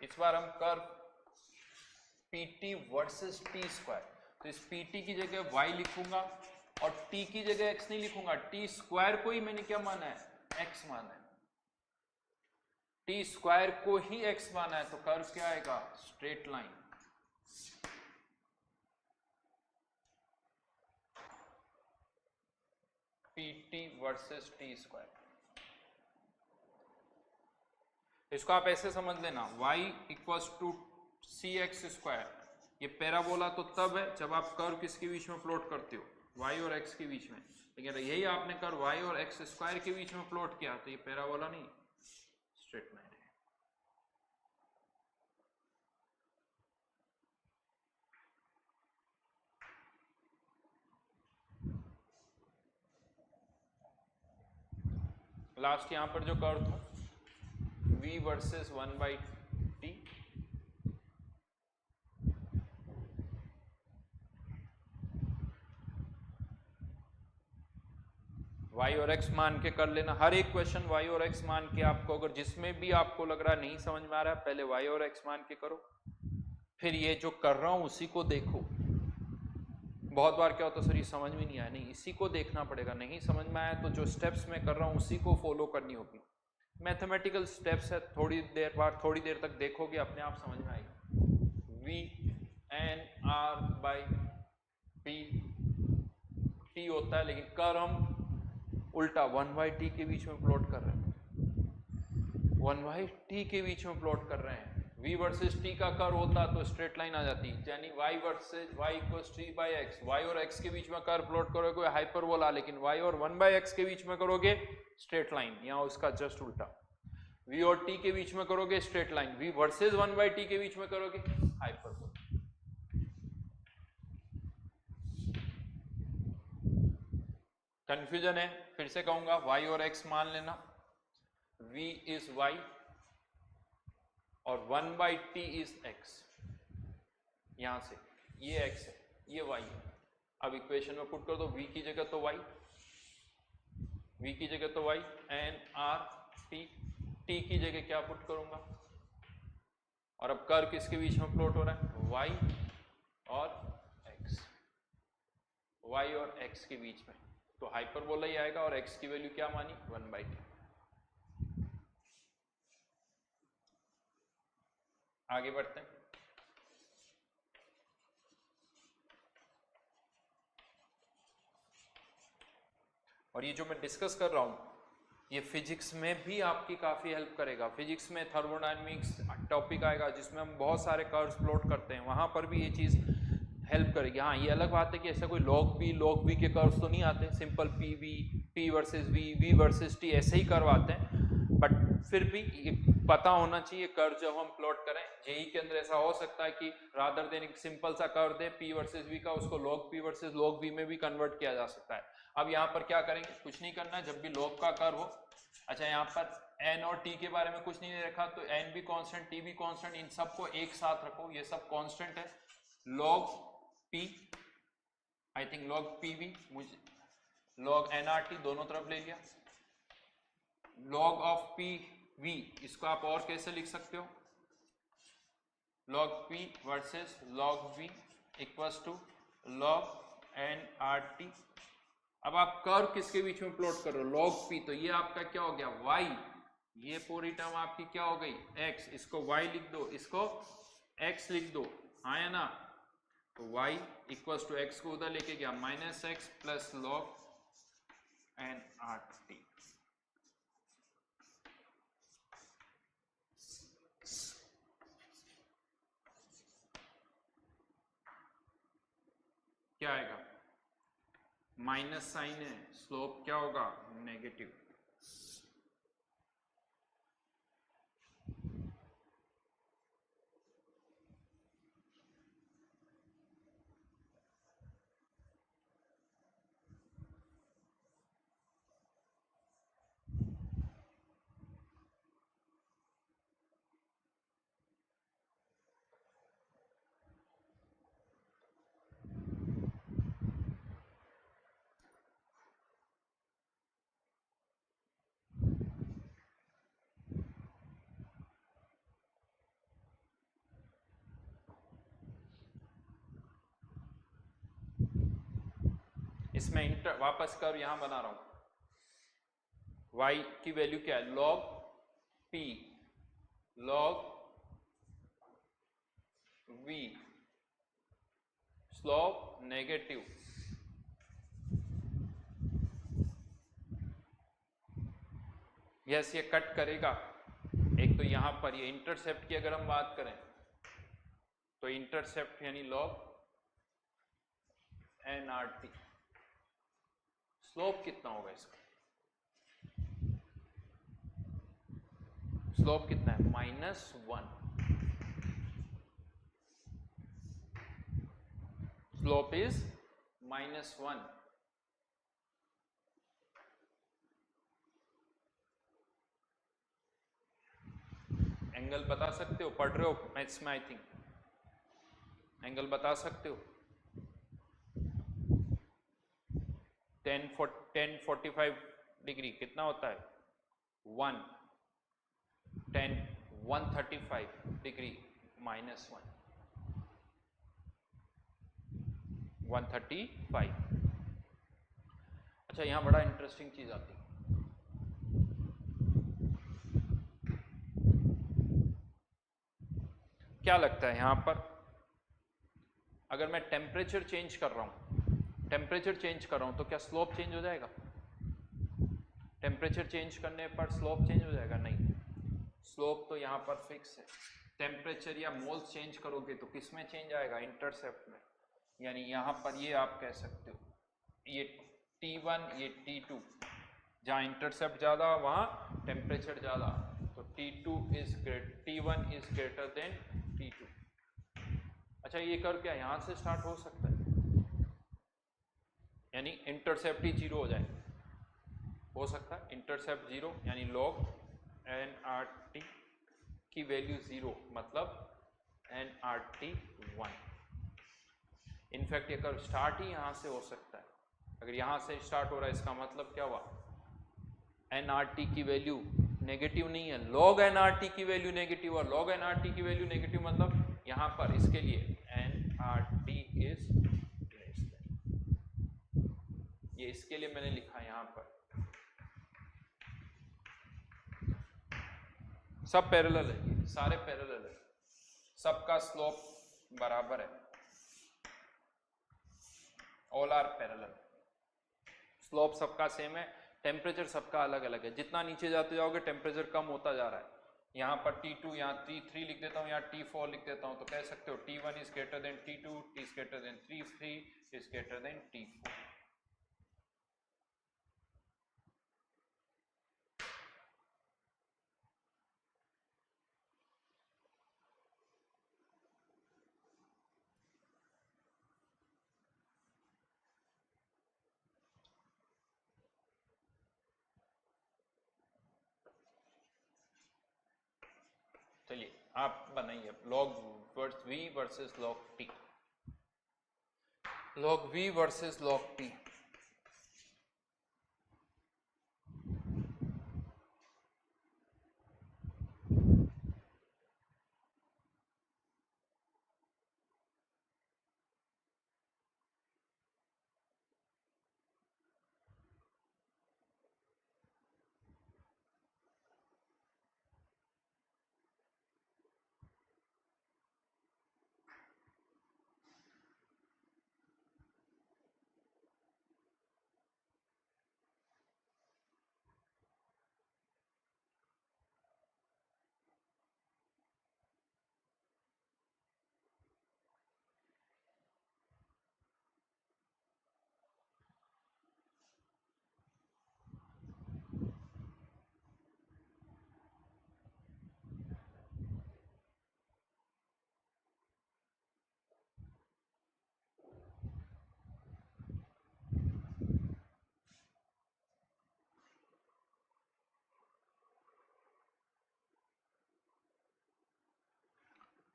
इस बार हम curve pt versus T square, तो इस pt की जगह y लिखूंगा और t की जगह x नहीं लिखूंगा, टी स्क्वायर को ही मैंने क्या माना है? x माना है, टी स्क्वायर को ही x माना है, तो कर्व क्या आएगा? Straight line. pt versus T square, इसको आप ऐसे समझ लेना, y equals to C X square. ये पैराबोला तो तब है जब आप कर्व किसके बीच में प्लॉट करते हो? y और x के बीच में। लेकिन यही आपने कर्व y और x स्क्वायर के बीच में प्लॉट किया तो ये पैराबोला नहीं, स्ट्रेट लाइन है। लास्ट यहां पर जो कर्व था v वर्सेस 1/t, y और x मान के कर लेना। हर एक क्वेश्चन y और x मान के आपको, अगर जिसमें भी आपको लग रहा नहीं समझ में आ रहा है, पहले y और x मान के करो, फिर ये जो कर रहा हूं उसी को देखो। बहुत बार क्या होता है, सर ये समझ में नहीं आया, नहीं इसी को देखना पड़ेगा। नहीं समझ में आया तो जो स्टेप्स मैं कर रहा हूं उसी को फॉलो करनी होगी। मैथमेटिकल स्टेप्स है, थोड़ी देर बाद, थोड़ी देर तक देखोगे अपने आप समझ में आएगा। v n r by p t होता है, लेकिन कर हम उल्टा 1/t के बीच में प्लॉट कर रहे हैं, 1/t के बीच में प्लॉट कर रहे हैं। v वर्सेस t का कर्व होता तो स्ट्रेट लाइन आ जाती, यानी y versus y equals t by x, y और x के बीच में कर्व प्लॉट करोगे हाइपरबोला, लेकिन y और 1/x के बीच में करोगे स्ट्रेट लाइन, यहाँ उसका जस्ट उल्टा। v और t के बीच में करोगे straight line, v versus 1/t के बीच में करोगे हाइपरबोला। कंफ्यूजन है? फिर से कहूंगा, y और x मान लेना, v इज y और 1/t इज x। यहां से ये x है, ये y है। अब इक्वेशन में पुट कर दो, v की जगह तो y, v की जगह तो y, n r t, t की जगह क्या पुट करूंगा? और अब कर्व किसके बीच में प्लॉट हो रहा है? y और x, y और x के बीच में, तो हाइपरबोला ही आएगा। और x की वैल्यू क्या मानी? 1/t। आगे बढ़ते हैं। और ये जो मैं डिस्कस कर रहा हूं ये फिजिक्स में भी आपकी काफी हेल्प करेगा। फिजिक्स में थर्मोडायनेमिक्स टॉपिक आएगा जिसमें हम बहुत सारे कर्व्स प्लॉट करते हैं, वहां पर भी ये चीज हेल्प करेगी। हाँ, ये अलग बात है कि ऐसा कोई log v के कर्व्स तो नहीं आते, simple p versus v versus t ऐसे ही कर्व आते हैं, बट फिर भी ये पता होना चाहिए कर्व जब हम प्लॉट करें। जेई के अंदर ऐसा हो सकता है कि रादर देन एक सिंपल सा कर्व दे p वर्सेस v का, उसको log p versus log v में भी कन्वर्ट किया जा सकता है। अब यहाँ पर क्या करेंगे, कुछ नहीं करना है, जब भी log का कर्व हो। अच्छा, यहाँ पर n और t के बारे में कुछ नहीं रखा, तो n भी कांस्टेंट, t भी कांस्टेंट, इन सबको एक साथ रखो, ये सब कांस्टेंट है। log p, I think log pv, मुझे log nrt दोनों तरफ ले लिया। log ऑफ pv, इसको आप और कैसे लिख सकते हो? log p versus log v equals to log nrt। अब आप कर्व किसके बीच में प्लॉट कर रहे हो? log p, तो ये आपका क्या हो गया? y, ये पूरी टर्म आपकी क्या हो गई? x, इसको y लिख दो, इसको x लिख दो, हाँ या ना? तो y इक्वल्स टू x को उधर लेके गया -x प्लस log nrt। क्या आएगा? माइनस साइन है, स्लोप क्या होगा? नेगेटिव। इसमें इंटर वापस कर यहां बना रहा हूं, y की वैल्यू क्या है, log p log v, slope negative, yes ये कट करेगा। एक तो यहां पर ये इंटरसेप्ट की अगर हम बात करें तो इंटरसेप्ट यानी log nRT, स्लोप कितना होगा इसका, स्लोप कितना है -1, स्लोप इज -1। एंगल बता सकते हो, पढ़ रहे हो मैथ्स में, आई थिंक एंगल बता सकते हो। 1045 डिग्री कितना होता है 1, 10 135 डिग्री -1 135। अच्छा यहां बड़ा इंटरेस्टिंग चीज आती है, क्या लगता है यहां पर अगर मैं टेम्परेचर चेंज कर रहा हूं, टेम्परेचर चेंज कर रहा हूं तो क्या स्लोप चेंज हो जाएगा, टेम्परेचर चेंज करने पर स्लोप चेंज हो जाएगा, नहीं, स्लोप तो यहां पर फिक्स है। टेम्परेचर या मोल्स चेंज करोगे तो किस में चेंज आएगा, इंटरसेप्ट में, यानी यहां पर ये आप कह सकते हो ये T1 ये T2, जहां इंटरसेप्ट ज्यादा वहां टेम्परेचर ज्यादा, तो T1 is greater than T2। अच्छा ये कर क्या यहां से स्टार्ट हो सकता है, यानी इंटरसेप्ट ही 0 हो जाए, हो सकता है इंटरसेप्ट 0 यानी log nRT की वैल्यू 0 मतलब nRT 1। इनफैक्ट ये कर स्टार्ट ही यहां से हो सकता है, अगर यहां से स्टार्ट हो रहा है इसका मतलब क्या हुआ, nRT की वैल्यू नेगेटिव नहीं है, log nRT की वैल्यू नेगेटिव, और log nRT की वैल्यू नेगेटिव मतलब यहां पर इसके लिए nRT इज लेस देन, ये इसके लिए मैंने लिखा यहां पर, सब पैरेलल है, ये सारे पैरेलल है, सबका स्लोप बराबर है, ऑल आर पैरेलल, स्लोप सबका सेम है, टेम्परेचर सबका अलग अलग है, जितना नीचे जाते जाओगे टेम्परेचर कम होता जा रहा है। यहाँ पर T2 यहाँ T3 लिख देता हूँ, यहाँ T4 लिख देता हूँ, तो कह सकते हो T1 is greater than T2, T is greater than T3 is greater than T4। चलिए आप बनाइए log v versus log t, log v versus log t।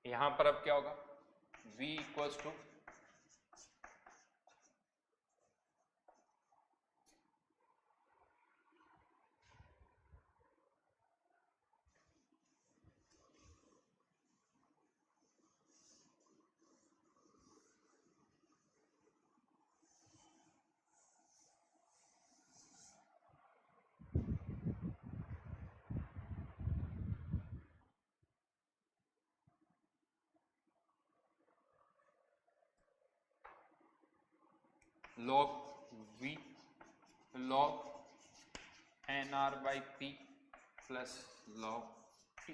यहां पर अब क्या होगा, v equals to log v log nr by p plus log t,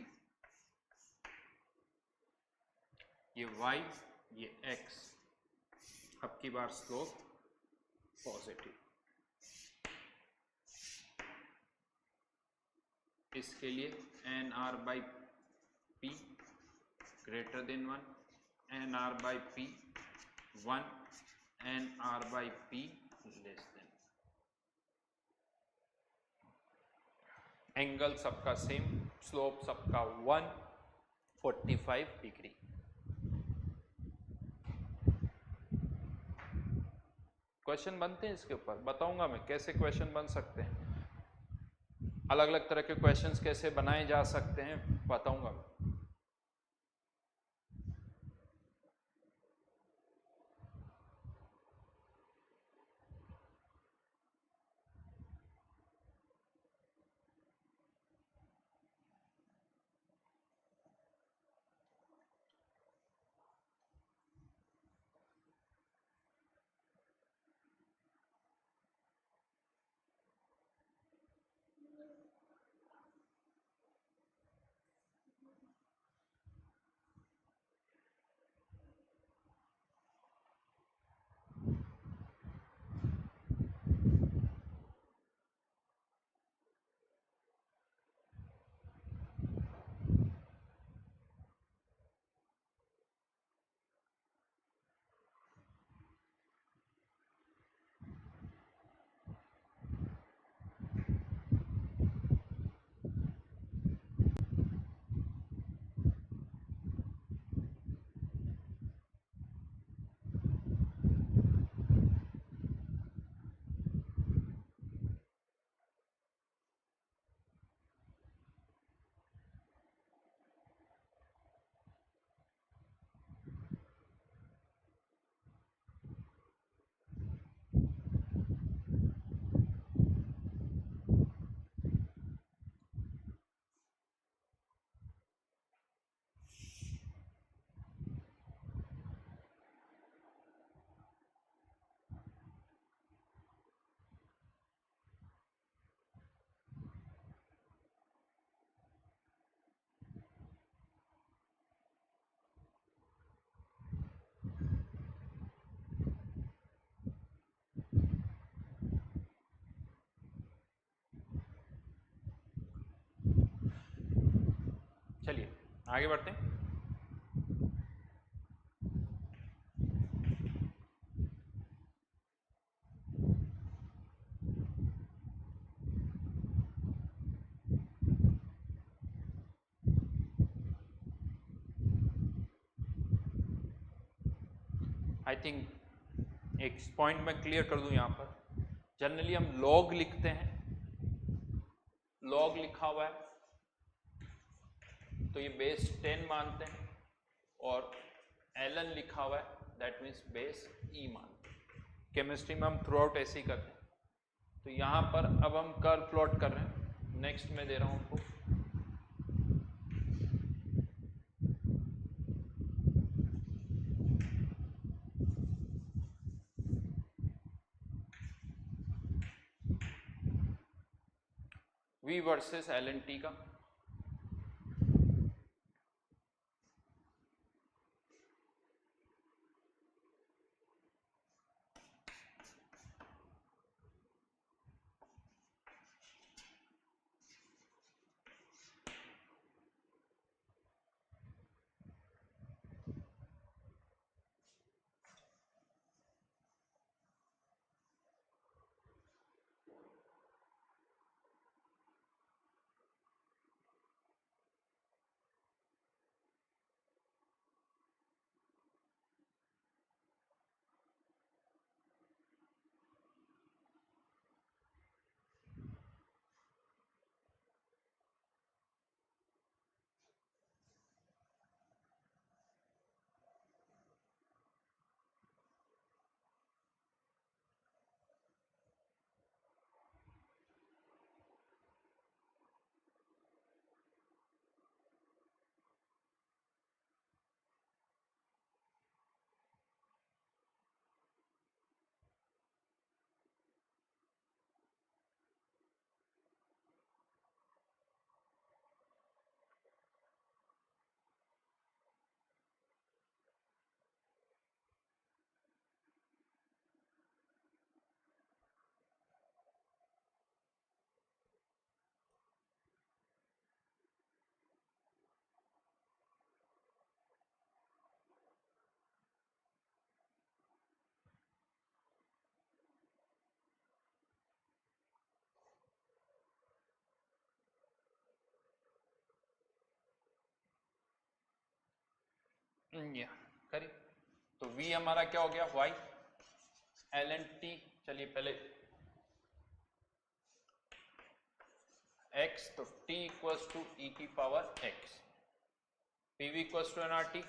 ये y ये x, अब की बार स्लोप पॉजिटिव। इसके लिए N R by P greater than 1, N R by P 1, N R by P less than. Angle सबका same, slope सबका 145 degree. Question बनते हैं इसके ऊपर, बताऊंगा मैं कैसे क्वेश्चन बन सकते हैं, अलग अलग तरह के क्वेश्चंस कैसे बनाए जा सकते हैं बताऊंगा मैं। चलिए आगे बढ़ते हैं। आई थिंक एक पॉइंट मैं क्लियर कर दूं, यहां पर जनरली हम लॉग लिखते हैं, लॉग लिखा हुआ है तो ये बेस 10 मानते हैं, और ln लिखा हुआ है दैट मीन्स बेस e मानते हैं। केमिस्ट्री में हम थ्रू आउट ऐसे ही करते हैं। तो यहाँ पर अब हम कर्व प्लॉट कर रहे हैं, नेक्स्ट में दे रहा हूँ आपको। V वर्सेस ln t का, करिए। तो v हमारा क्या हो गया, y ln t। चलिए पहले x, तो t इक्वल्स टू e की power x, pv equals to nRT।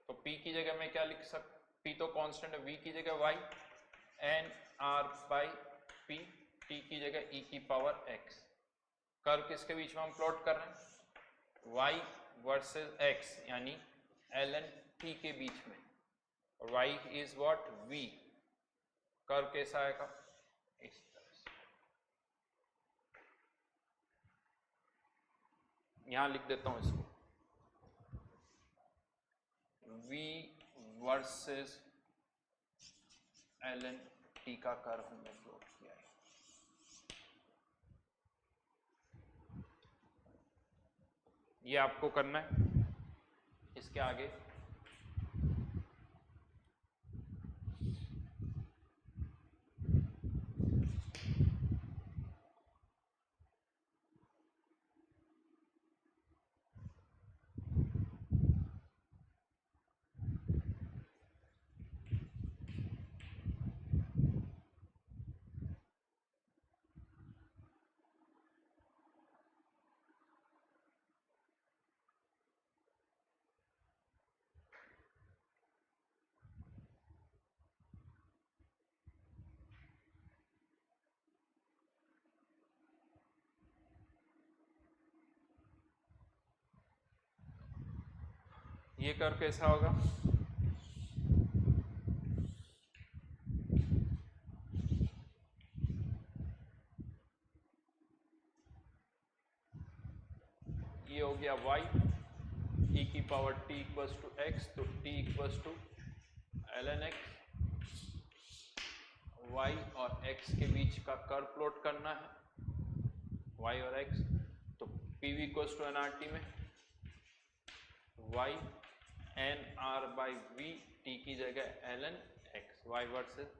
तो p की जगह मैं क्या लिख सकता, p तो कांस्टेंट है, v की जगह y n r by p, t की जगह e की पावर x। कर्व किसके बीच में हम प्लॉट कर रहे हैं, y वर्सेस x यानी ln t के बीच में, और y is what, v। Curve कैसा आएगा, इस तरह से। यहां लिख देता हूं इसको, v वर्सेस ln t का कर्व हमने प्लॉट किया है। ये आपको करना है। इसके आगे ये कर्व कैसा होगा, ये हो गया y e की power t equals to x, तो t equals to ln x। y और x के बीच का कर्व प्लॉट करना है, y और x। तो pv इक्वल्स टू nRT में y n r by v, t की जगह ln x, y वर्सेस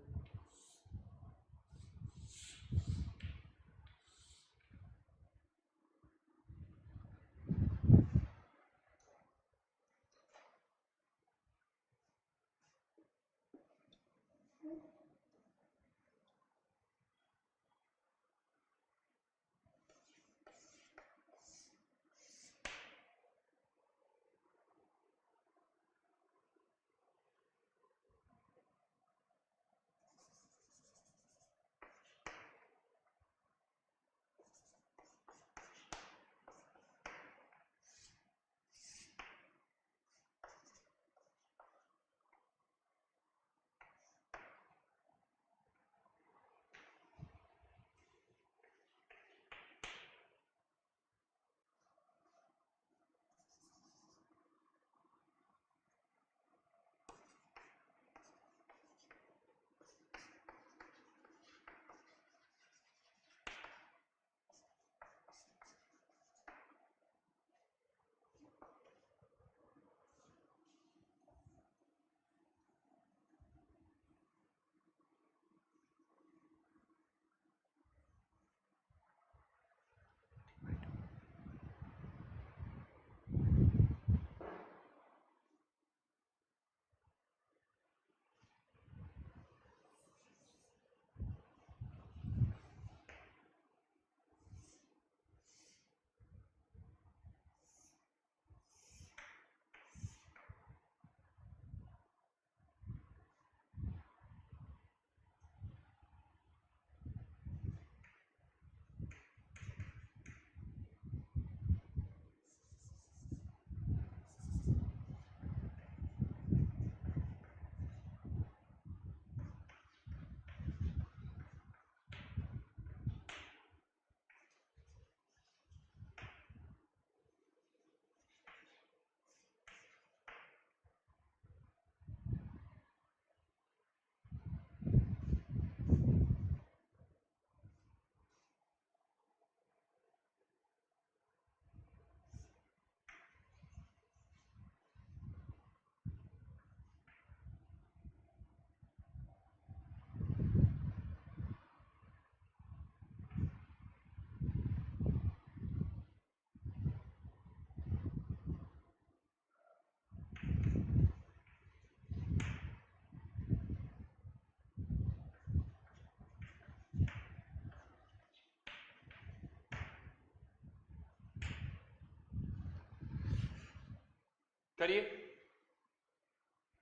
करिए,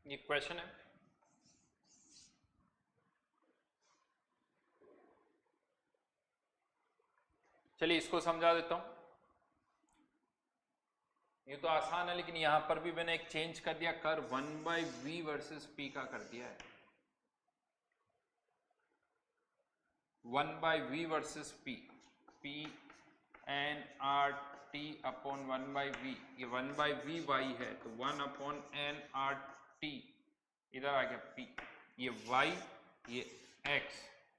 ये क्वेश्चन है। चलिए इसको समझा देता हूं। ये तो आसान है, लेकिन यहां पर भी मैंने एक चेंज कर दिया, कर 1/v वर्सेस p का कर दिया है। 1/v versus p, p n r t upon 1/v, ये 1/v y है तो 1/n r t, इधर आ गया p, ये y ये x,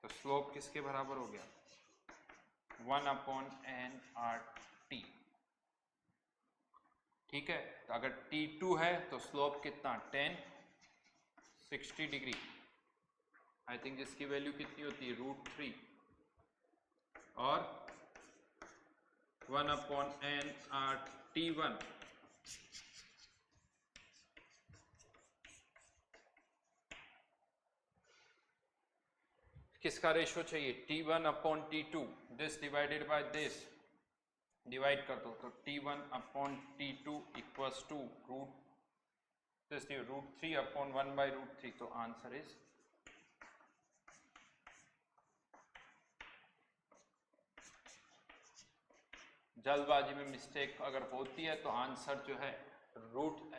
तो स्लोप किसके बराबर हो गया? 1/n r t। ठीक है, तो अगर t2 है तो स्लोप कितना? 10 60 डिग्री, आई थिंक जिसकी वैल्यू कितनी होती है? √3, और 1/n r t1 किसका रेशो चाहिए? t1/t2, this divided by this, divide कर दो तो t1/t2 इक्वल्स टू √3/1/√3, तो आंसर इज, जल्दबाजी में मिस्टेक अगर होती है तो आंसर जो है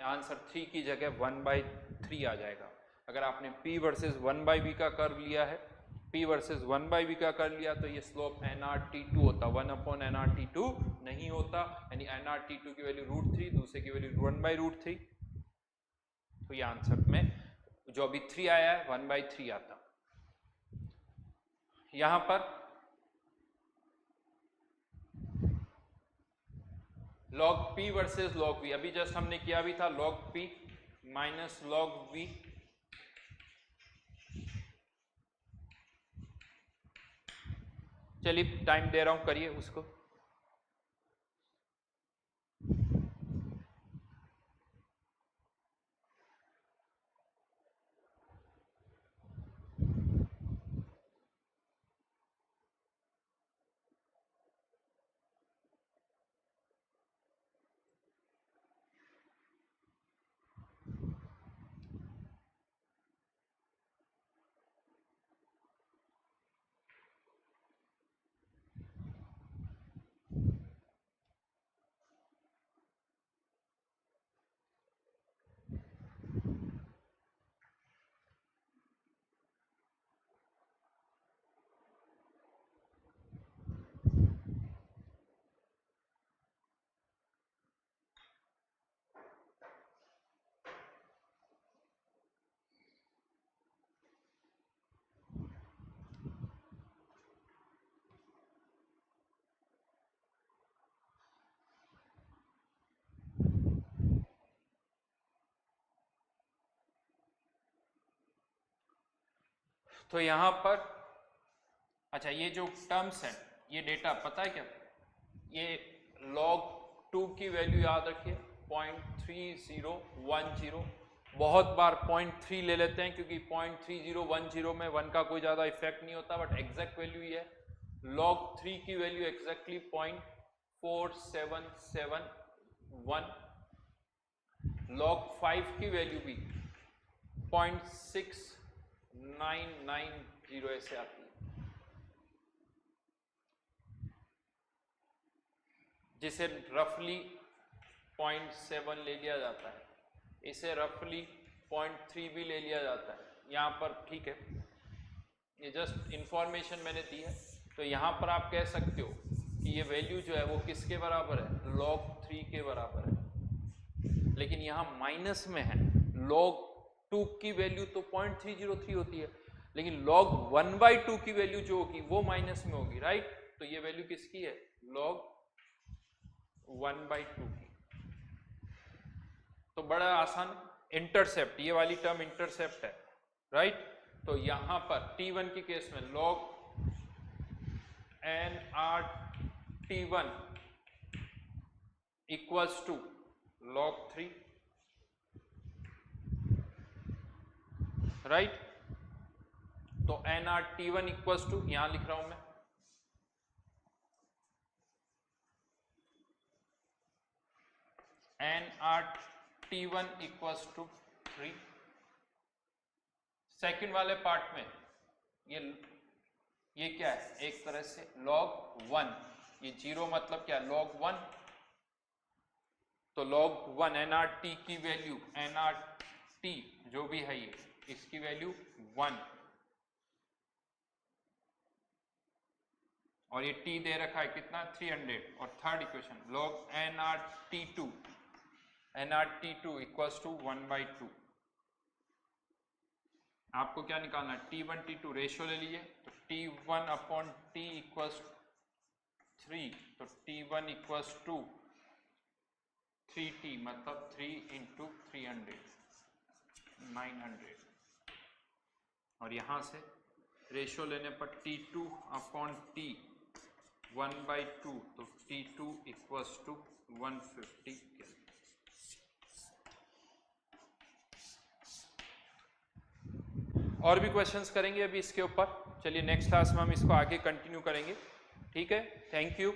आंसर 3 की जगह 1/3 आ जाएगा। अगर आपने p वर्सेस 1/v का कर्व लिया है, p वर्सेस 1/v का कर लिया, तो ये स्लोप nRT2 होता, 1/nRT2 नहीं होता, यानी nRT2 की वैल्यू √3, दूसरे की वैल्यू 1/√3, तो ये आंसर में जो अभी 3 आया है 1/3 आता। यहां पर log p versus log v, अभी जस्ट हमने किया भी था, log p minus log v, चलिए टाइम दे रहा हूं, करिए उसको। तो यहां पर अच्छा, ये जो टर्म्स हैं, ये डेटा पता है क्या? ये log 2 की वैल्यू याद रखिए 0.3010, बहुत बार 0.3 ले लेते हैं क्योंकि 0.3010 में 1 का कोई ज्यादा इफेक्ट नहीं होता, बट एग्जैक्ट वैल्यू ये है। log 3 की वैल्यू एग्जैक्टली 0.4771, log 5 की वैल्यू भी 0.6990 ऐसे आती है, जिसे रफली 0.7 ले लिया जाता है, इसे रफली 0.3 भी ले लिया जाता है यहाँ पर। ठीक है, ये जस्ट इंफॉर्मेशन मैंने दी है। तो यहाँ पर आप कह सकते हो कि ये वैल्यू जो है वो किसके बराबर है? log 3 के बराबर है, लेकिन यहाँ माइनस में है। log 2 की वैल्यू तो 0.303 होती है, लेकिन log 1/2 की वैल्यू जो होगी वो माइनस में होगी, राइट? तो ये वैल्यू किसकी है? log 1/2 की। तो बड़ा आसान, इंटरसेप्ट, ये वाली टर्म इंटरसेप्ट है, राइट? तो यहां पर t1 के केस में log nRT1 equals to log 3, right? तो nRT1 इक्वल्स टू, यहां लिख रहा हूं मैं, nRT T1 equals to 3। Second वाले पार्ट में ये क्या है, एक तरह से log 1, ये 0 मतलब क्या, log 1, तो log 1 nRT की वैल्यू, nRT जो भी है ये, इसकी वैल्यू 1, और ये t दे रखा है कितना, 300। और third equation log nRT2 equals to 1/2। आपको क्या निकालना है, T1 T2 रेशियो ले लीजिए, तो T1 अपॉन T इक्वल्स 3, तो T1 इक्वल्स टू 3T मतलब 3 इंटू 300, 900। और यहां से रेशियो लेने पर T2 अपॉन T 1/2, तो T2 इक्वल्स टू 150 केल्विन। और भी क्वेश्चंस करेंगे अभी इसके ऊपर, चलिए नेक्स्ट क्लास में हम इसको आगे कंटिन्यू करेंगे, ठीक है, थैंक यू।